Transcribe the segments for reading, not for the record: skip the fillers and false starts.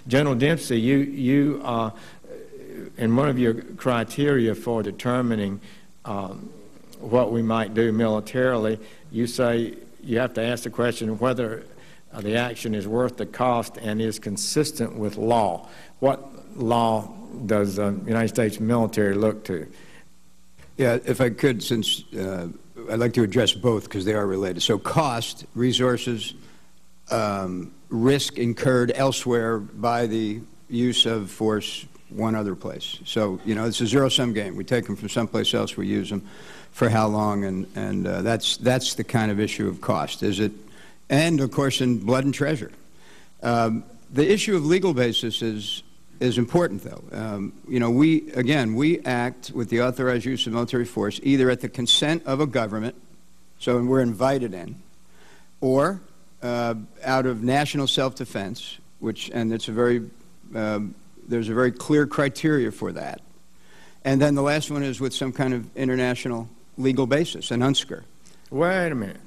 General Dempsey, you in one of your criteria for determining what we might do militarily, you say you have to ask the question whether the action is worth the cost and is consistent with law. What law does the United States military look to? Yeah, if I could, since I'd like to address both because they are related. So cost, resources, risk incurred elsewhere by the use of force one other place. So, you know, it's a zero-sum game. We take them from someplace else, we use them for how long, and that's the kind of issue of cost. Is it, and of course in blood and treasure. The issue of legal basis is important, though. You know, we act with the authorized use of military force either at the consent of a government, so we're invited in, or out of national self-defense, and it's a very there's a very clear criteria for that. And then the last one is with some kind of international legal basis, an UNSCR. Wait a minute.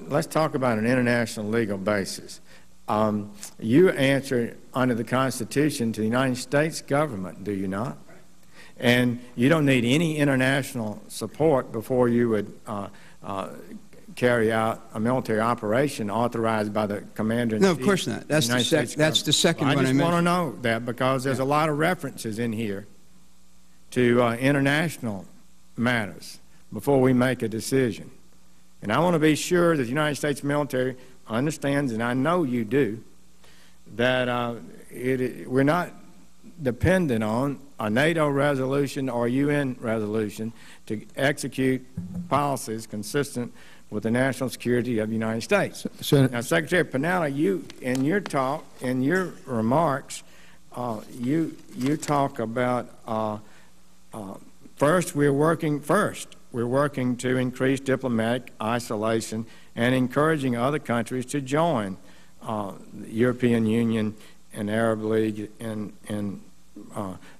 Let's talk about an international legal basis. You answer under the Constitution to the United States government, do you not? And you don't need any international support before you would carry out a military operation authorized by the commander-in-chief. No, of course not. That's the second one I mentioned. I just want to know that because there's a lot of references in here to international matters before we make a decision. And I want to be sure that the United States military understands, and I know you do, that we're not dependent on a NATO resolution or UN resolution to execute policies consistent with the national security of the United States. Now, Secretary Panetta, you, in your talk, in your remarks, you talk about first, we're working to increase diplomatic isolation and encouraging other countries to join the European Union and Arab League in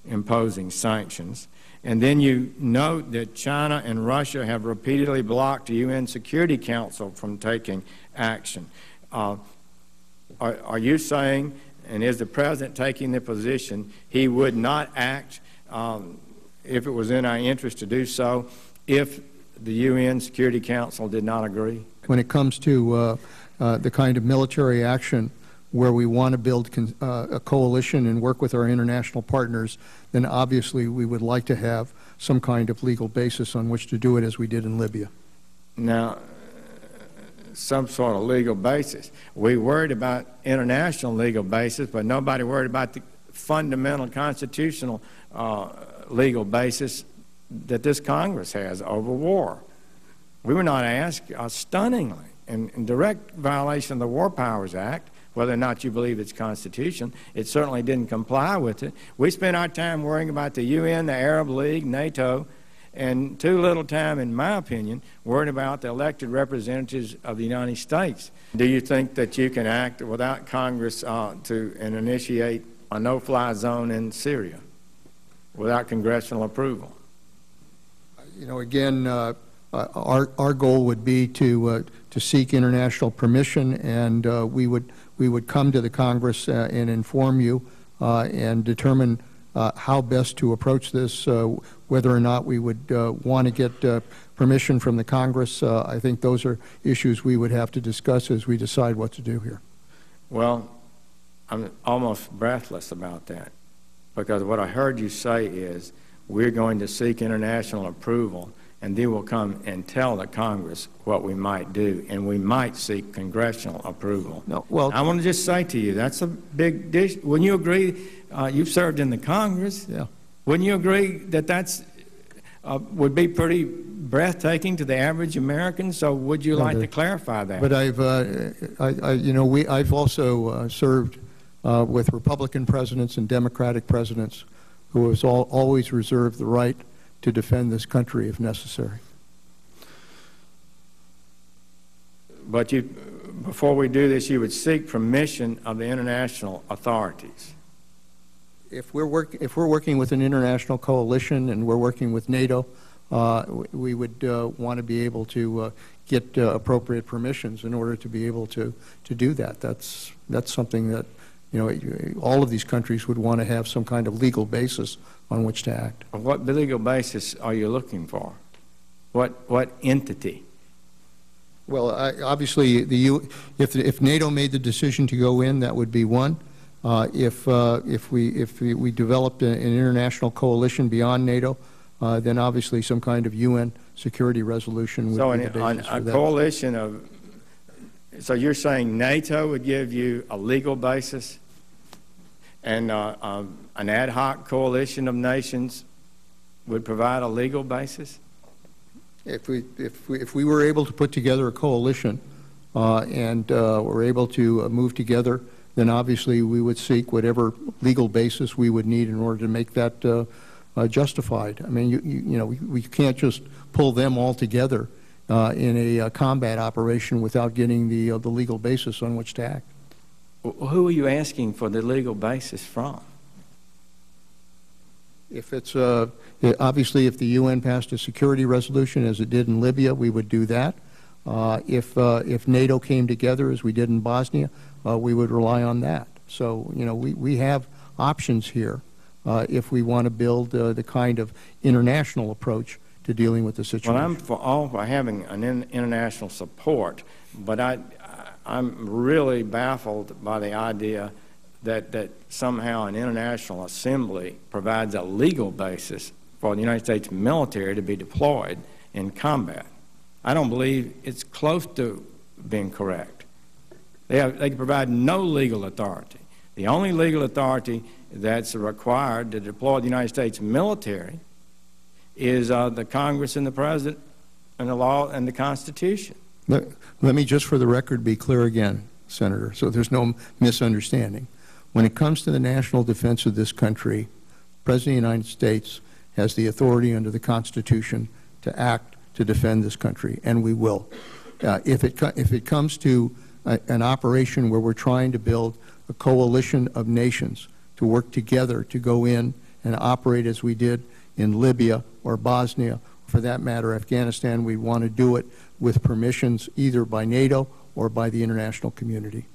imposing sanctions. And then you note that China and Russia have repeatedly blocked the UN Security Council from taking action. Are you saying, and is the President taking the position, he would not act if it was in our interest to do so if the UN Security Council did not agree? When it comes to the kind of military action where we want to build a coalition and work with our international partners, then obviously we would like to have some kind of legal basis on which to do it, as we did in Libya. Now, some sort of legal basis. We worried about international legal basis, but nobody worried about the fundamental constitutional legal basis that this Congress has over war. We were not asked, stunningly, in direct violation of the War Powers Act, whether or not you believe it's constitutional. It certainly didn't comply with it. We spent our time worrying about the UN, the Arab League, NATO, and too little time, in my opinion, worrying about the elected representatives of the United States. Do you think that you can act without Congress and initiate a no-fly zone in Syria without congressional approval? You know, again, our goal would be to seek international permission, and we would come to the Congress and inform you and determine how best to approach this, whether or not we would want to get permission from the Congress. I think those are issues we would have to discuss as we decide what to do here. Well, I'm almost breathless about that, because what I heard you say is we're going to seek international approval, and then we'll come and tell the Congress what we might do, and we might seek congressional approval. No, well, I want to just say to you, that's a big dish. Wouldn't you agree? You've served in the Congress. Yeah. Wouldn't you agree that that's would be pretty breathtaking to the average American? So would you like to clarify that? But I've also served with Republican presidents and Democratic presidents who has always reserved the right to defend this country if necessary. But before we do this, you would seek permission of the international authorities. If we're working with an international coalition and we're working with NATO, we would want to be able to get appropriate permissions in order to be able to do that. That's something that, all of these countries would want to have some kind of legal basis on which to act. What legal basis are you looking for? What entity? Well, obviously, if NATO made the decision to go in, that would be one. If we developed an international coalition beyond NATO, then obviously some kind of UN security resolution would be the basis for that. Coalition of, so you're saying NATO would give you a legal basis, and an ad hoc coalition of nations would provide a legal basis? If we were able to put together a coalition and were able to move together, then obviously we would seek whatever legal basis we would need in order to make that justified. I mean, we can't just pull them all together in a combat operation without getting the legal basis on which to act. Who are you asking for the legal basis from? If it's obviously, if the UN passed a security resolution as it did in Libya, we would do that. If NATO came together as we did in Bosnia, we would rely on that. So we have options here if we want to build the kind of international approach to dealing with the situation. Well, I'm for all for having an international support, but I'm really baffled by the idea that somehow an international assembly provides a legal basis for the United States military to be deployed in combat. I don't believe it's close to being correct. They can provide no legal authority. The only legal authority that's required to deploy the United States military is the Congress and the President and the law and the Constitution. Let me just for the record be clear again, Senator, so there's no misunderstanding. When it comes to the national defense of this country, the President of the United States has the authority under the Constitution to act to defend this country, and we will. If it comes to an operation where we're trying to build a coalition of nations to work together to go in and operate as we did in Libya or Bosnia, for that matter, Afghanistan, we want to do it with permissions either by NATO or by the international community.